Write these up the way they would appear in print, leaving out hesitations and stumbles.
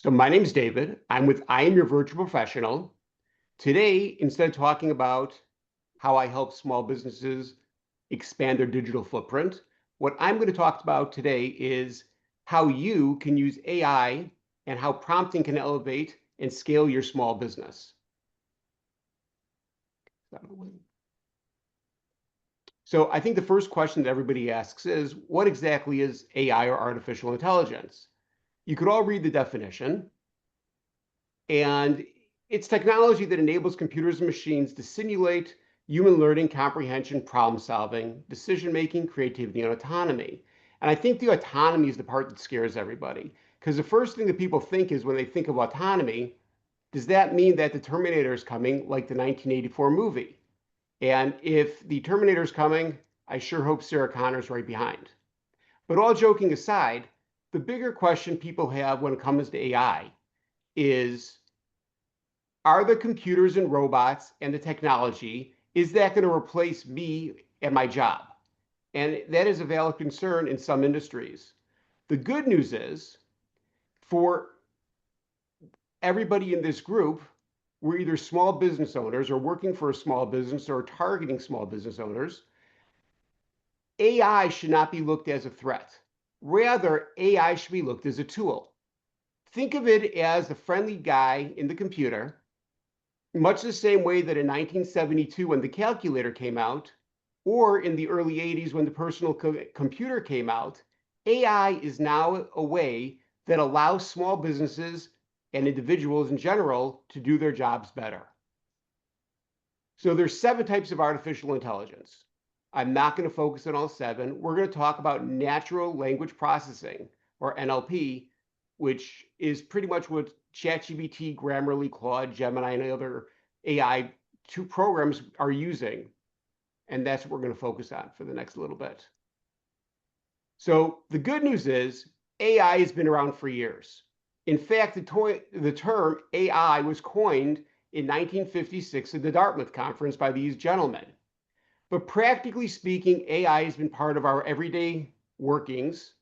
So my name is David. I'm with I Am Your Virtual Professional. Today, instead of talking about how I help small businesses expand their digital footprint, what I'm going to talk about today is how you can use AI and how prompting can elevate and scale your small business. So I think the first question that everybody asks is, what exactly is AI or artificial intelligence? You could all read the definition. And it's technology that enables computers and machines to simulate human learning, comprehension, problem solving, decision making, creativity, and autonomy. And I think the autonomy is the part that scares everybody. Because the first thing that people think is when they think of autonomy, does that mean that the Terminator is coming like the 1984 movie? And if the Terminator is coming, I sure hope Sarah Connor's right behind. But all joking aside, the bigger question people have when it comes to AI is, are the computers and robots and the technology, is that going to replace me and my job? And that is a valid concern in some industries. The good news is, for everybody in this group, we're either small business owners or working for a small business or targeting small business owners. AI should not be looked as a threat. Rather, AI should be looked as a tool. Think of it as the friendly guy in the computer, much the same way that in 1972, when the calculator came out, or in the early 80s when the personal computer came out, AI is now a way that allows small businesses and individuals in general to do their jobs better. So there's 7 types of artificial intelligence. I'm not going to focus on all 7. We're going to talk about natural language processing, or NLP, which is pretty much what ChatGPT, Grammarly, Claude, Gemini, and other AI programs are using. And that's what we're going to focus on for the next little bit. So the good news is AI has been around for years. In fact, the term AI was coined in 1956 at the Dartmouth Conference by these gentlemen. But practically speaking, AI has been part of our everyday workings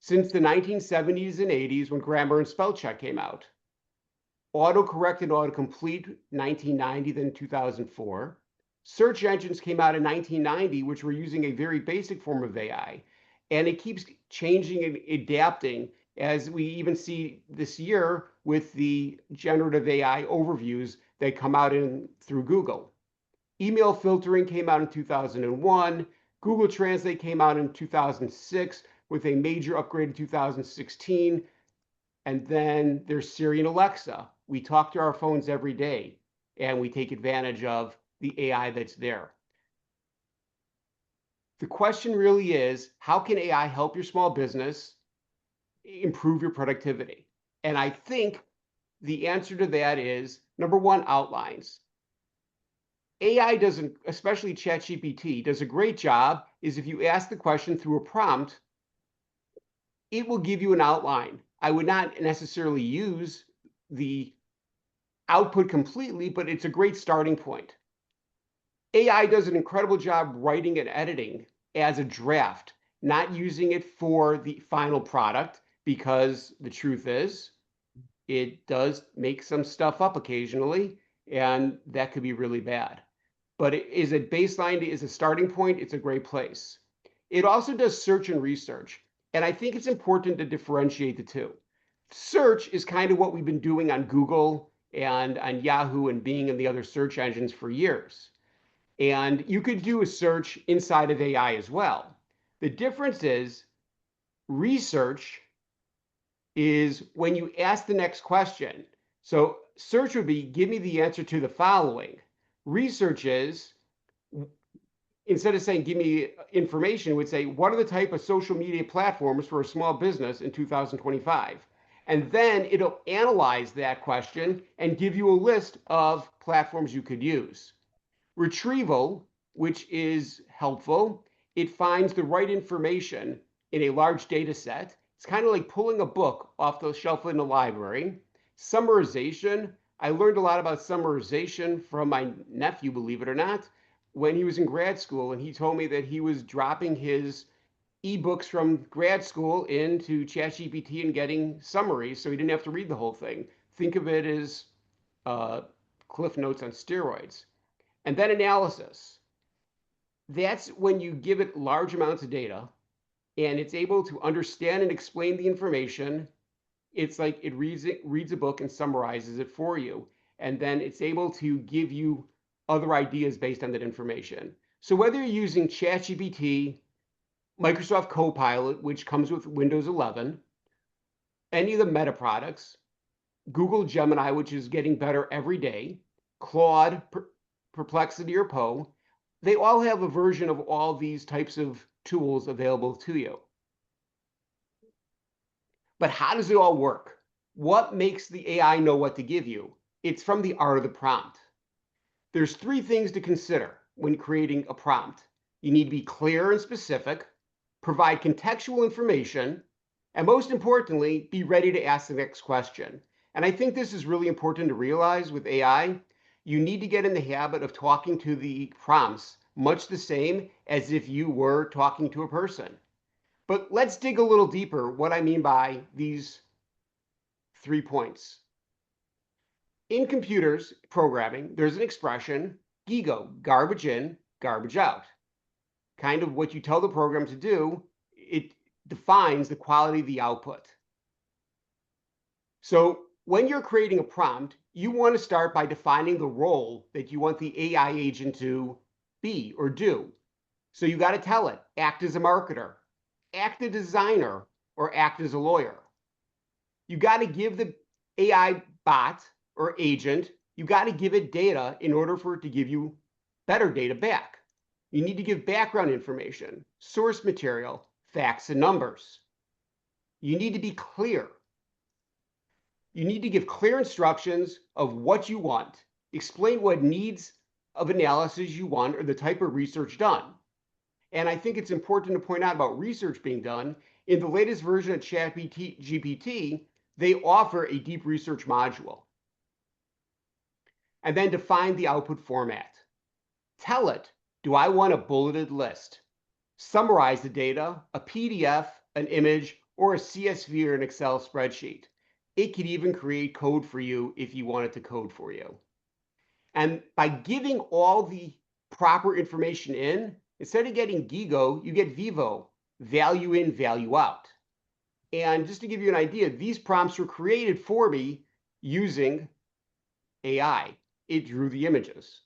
since the 1970s and 80s when grammar and spell check came out. Autocorrect and autocomplete 1990, then 2004. Search engines came out in 1990, which were using a very basic form of AI. And it keeps changing and adapting, as we even see this year with the generative AI overviews that come out through Google. Email filtering came out in 2001. Google Translate came out in 2006 with a major upgrade in 2016. And then there's Siri and Alexa. We talk to our phones every day, and we take advantage of the AI that's there. The question really is, how can AI help your small business improve your productivity? And I think the answer to that is, number one, outlines. AI doesn't, especially ChatGPT, does a great job is if you ask the question through a prompt, it will give you an outline. I would not necessarily use the output completely, but it's a great starting point. AI does an incredible job writing and editing as a draft, not using it for the final product, because the truth is, it does make some stuff up occasionally, and that could be really bad. But it is a baseline, is a starting point, it's a great place. It also does search and research, and I think it's important to differentiate the two. Search is kind of what we've been doing on Google and on Yahoo and Bing and the other search engines for years. And you could do a search inside of AI as well. The difference is research is when you ask the next question. So search would be, give me the answer to the following. Research is, instead of saying, give me information, it would say, what are the type of social media platforms for a small business in 2025? And then it'll analyze that question and give you a list of platforms you could use. Retrieval, which is helpful, it finds the right information in a large data set. It's kind of like pulling a book off the shelf in the library. Summarization, I learned a lot about summarization from my nephew, believe it or not, when he was in grad school, and he told me that he was dropping his ebooks from grad school into ChatGPT and getting summaries so he didn't have to read the whole thing. Think of it as uh, Cliff Notes on steroids. And then analysis. That's when you give it large amounts of data and it's able to understand and explain the information. It's like it reads a book and summarizes it for you. And then it's able to give you other ideas based on that information. So whether you're using ChatGPT, Microsoft Copilot, which comes with Windows 11, any of the Meta products, Google Gemini, which is getting better every day, Claude, Perplexity, or Poe, they all have a version of all these types of tools available to you. But how does it all work? What makes the AI know what to give you? It's from the art of the prompt. There's three things to consider when creating a prompt. You need to be clear and specific, provide contextual information, and most importantly, be ready to ask the next question. And I think this is really important to realize with AI. You need to get in the habit of talking to the prompts much the same as if you were talking to a person. But let's dig a little deeper what I mean by these 3 points. In computers programming, there's an expression, GIGO, garbage in, garbage out. Kind of what you tell the program to do, it defines the quality of the output. So when you're creating a prompt, you want to start by defining the role that you want the AI agent to be or do. So you got to tell it, act as a marketer, act as a designer, or act as a lawyer. You got to give the AI bot or agent, you got to give it data in order for it to give you better data back. You need to give background information, source material, facts and numbers. You need to be clear. You need to give clear instructions of what you want. Explain what needs of analysis you want or the type of research done. And I think it's important to point out about research being done. In the latest version of ChatGPT, they offer a deep research module. And then define the output format. Tell it, do I want a bulleted list? Summarize the data, a PDF, an image, or a CSV or an Excel spreadsheet. It could even create code for you if you want it to code for you. And by giving all the proper information in, instead of getting GIGO, you get VIVO, value in, value out. And just to give you an idea, these prompts were created for me using AI. It drew the images.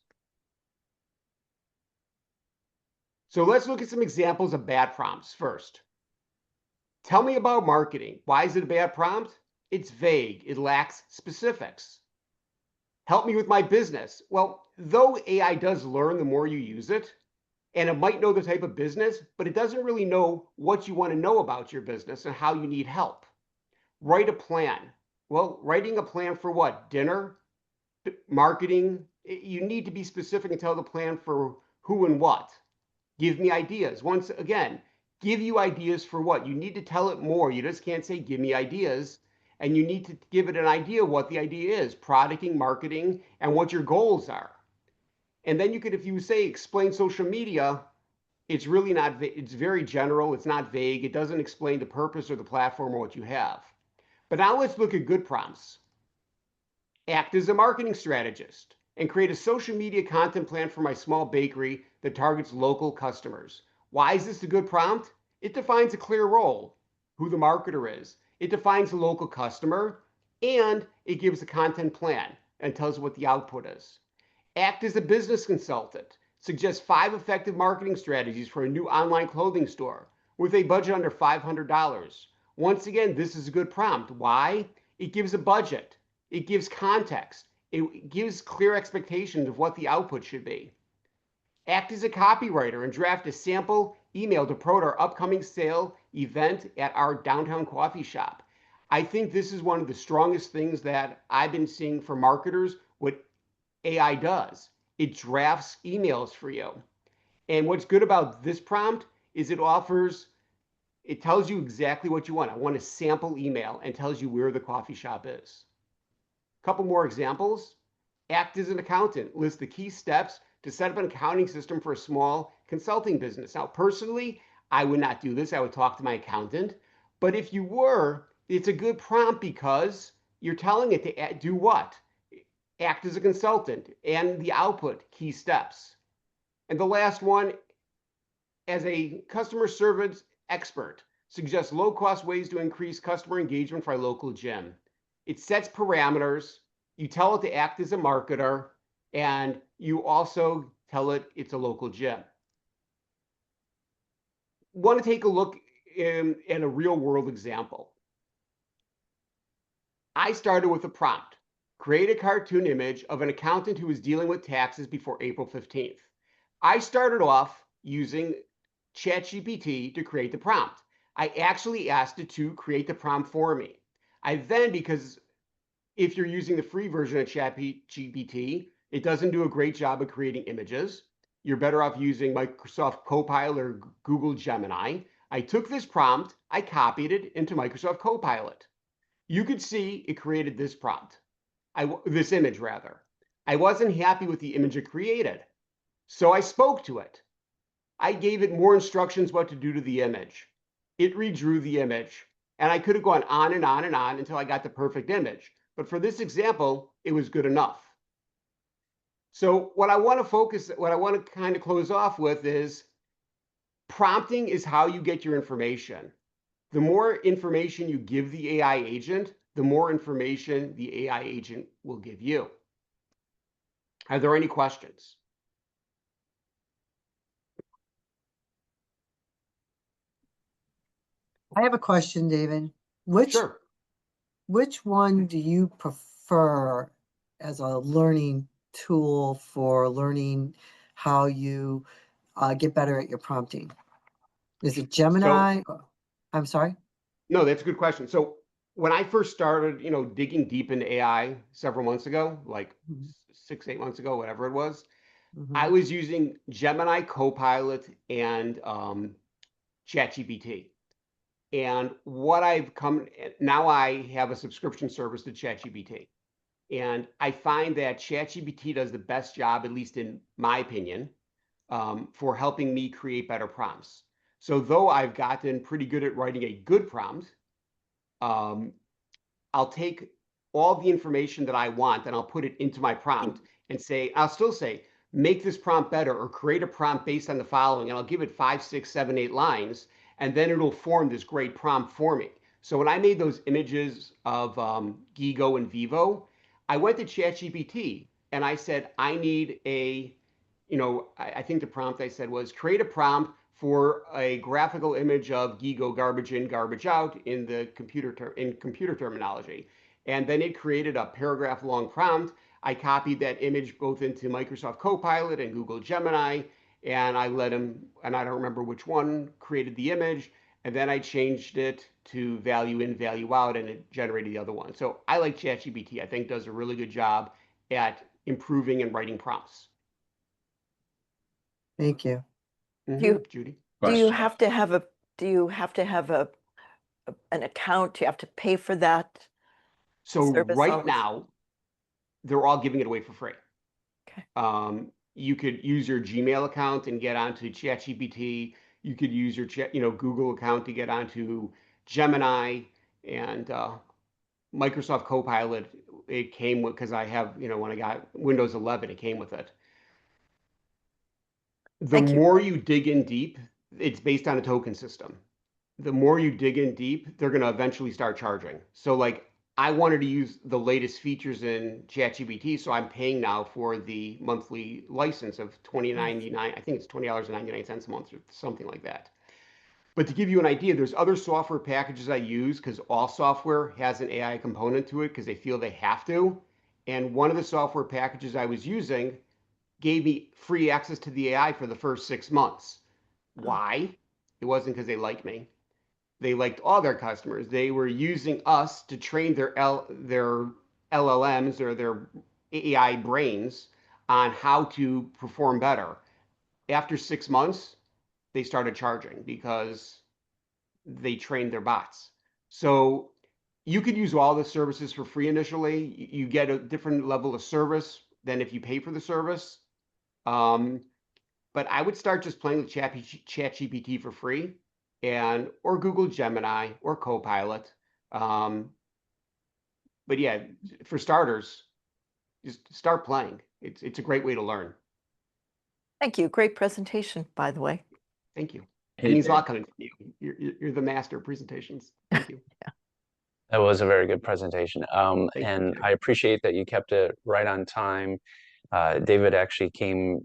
So let's look at some examples of bad prompts first. Tell me about marketing. Why is it a bad prompt? It's vague. It lacks specifics. Help me with my business. Well, though AI does learn the more you use it, and it might know the type of business, but it doesn't really know what you want to know about your business and how you need help. Write a plan. Well, writing a plan for what? Dinner? Marketing? You need to be specific and tell the plan for who and what. Give me ideas. Once again, give you ideas for what? You need to tell it more. You just can't say, give me ideas. And you need to give it an idea what the idea is, producting, marketing, and what your goals are. And then you could, if you say explain social media, it's really not, it's very general. It's not vague. It doesn't explain the purpose or the platform or what you have. But now let's look at good prompts. Act as a marketing strategist and create a social media content plan for my small bakery that targets local customers. Why is this a good prompt? It defines a clear role, who the marketer is. It defines the local customer, and it gives a content plan and tells what the output is. Act as a business consultant. Suggest 5 effective marketing strategies for a new online clothing store with a budget under $500. Once again, this is a good prompt. Why? It gives a budget. It gives context. It gives clear expectations of what the output should be. Act as a copywriter and draft a sample email to promote our upcoming sale event at our downtown coffee shop. I think this is one of the strongest things that I've been seeing for marketers, what AI does. It drafts emails for you. And what's good about this prompt is it tells you exactly what you want. I want a sample email and tells you where the coffee shop is. A couple more examples. Act as an accountant. List the key steps to set up an accounting system for a small consulting business. Now, personally, I would not do this. I would talk to my accountant. But if you were, it's a good prompt because you're telling it to do what? Act as a consultant and the output key steps. And the last one, as a customer service expert, suggests low-cost ways to increase customer engagement for a local gym. It sets parameters. You tell it to act as a marketer, and you also tell it it's a local gym. Want to take a look in a real-world example. I started with a prompt. Create a cartoon image of an accountant who is dealing with taxes before April 15th. I started off using ChatGPT to create the prompt. I actually asked it to create the prompt for me. I then, because if you're using the free version of ChatGPT, it doesn't do a great job of creating images. You're better off using Microsoft Copilot or Google Gemini. I took this prompt, I copied it into Microsoft Copilot. You could see it created this prompt, this image rather. I wasn't happy with the image it created, so I spoke to it. I gave it more instructions what to do to the image. It redrew the image, and I could have gone on and on and on until I got the perfect image. But for this example, it was good enough. So what I want to kind of close off with is prompting is how you get your information. The more information you give the AI agent, the more information the AI agent will give you. Are there any questions? I have a question, David. Sure. Which one do you prefer as a learning tool for learning how you get better at your prompting? Is it Gemini? I'm sorry? No, that's a good question. So when I first started, digging deep into AI several months ago, like 6, 8 months ago, whatever it was, I was using Gemini Copilot and ChatGPT. And what I've come now, I have a subscription service to ChatGPT. And I find that ChatGPT does the best job, at least in my opinion, for helping me create better prompts. So though I've gotten pretty good at writing a good prompt, I'll take all the information that I want and I'll put it into my prompt and I'll still say, make this prompt better or create a prompt based on the following. And I'll give it 5, 6, 7, 8 lines, and then it'll form this great prompt for me. So when I made those images of Gigo and Vivo, I went to ChatGPT and I said, I need I think the prompt I said was create a prompt for a graphical image of Gigo garbage in, garbage out in the computer terminology. And then it created a paragraph long prompt. I copied that image both into Microsoft Copilot and Google Gemini, and I let him, and I don't remember which one created the image, and then I changed it to value in, value out, and it generated the other one. So I like ChatGPT. I think does a really good job at improving and writing prompts. Thank you. Judy? Do you have to have an account? Do you have to pay for that? So service right always? now, they're all giving it away for free. Okay. You could use your Gmail account and get onto ChatGPT. You could use your Google account to get onto Gemini and Microsoft Copilot. It came with, because I have, when I got Windows 11, it came with it. The more you dig in deep, it's based on a token system. The more you dig in deep, they're going to eventually start charging. So like I wanted to use the latest features in ChatGPT, so I'm paying now for the monthly license of $20.99. I think it's $20.99 a month or something like that. But to give you an idea, there's other software packages I use because all software has an AI component to it because they feel they have to. And one of the software packages I was using gave me free access to the AI for the first 6 months. Why? It wasn't because they like me. They liked all their customers. They were using us to train their LLMs or their AI brains on how to perform better. After 6 months, they started charging because they trained their bots. So you could use all the services for free initially. You get a different level of service than if you pay for the service. But but I would start just playing with ChatGPT for free, or Google Gemini or Copilot. But yeah, for starters, just start playing. It's a great way to learn. Thank you. Great presentation, by the way. Thank you. Hey, It means a Dave. lot coming from you. You're the master of presentations. Thank you. That was a very good presentation. Thank you, And Jay. I appreciate that you kept it right on time. David actually came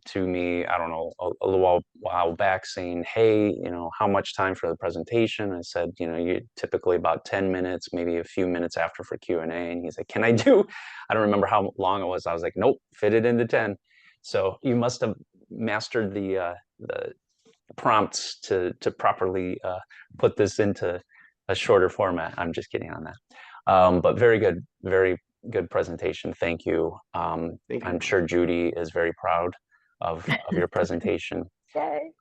to me, I don't know, a little while back saying, hey, you know, how much time for the presentation? I said, you know, you typically about 10 minutes, maybe a few minutes after for Q&A. And he's like, can I do, I don't remember how long it was. I was like, nope, fit it into 10. So you must have mastered the prompts to properly put this into a shorter format. I'm just kidding on that. But very good presentation. Thank you. Thank you. I'm sure Judy is very proud of your presentation. Yay.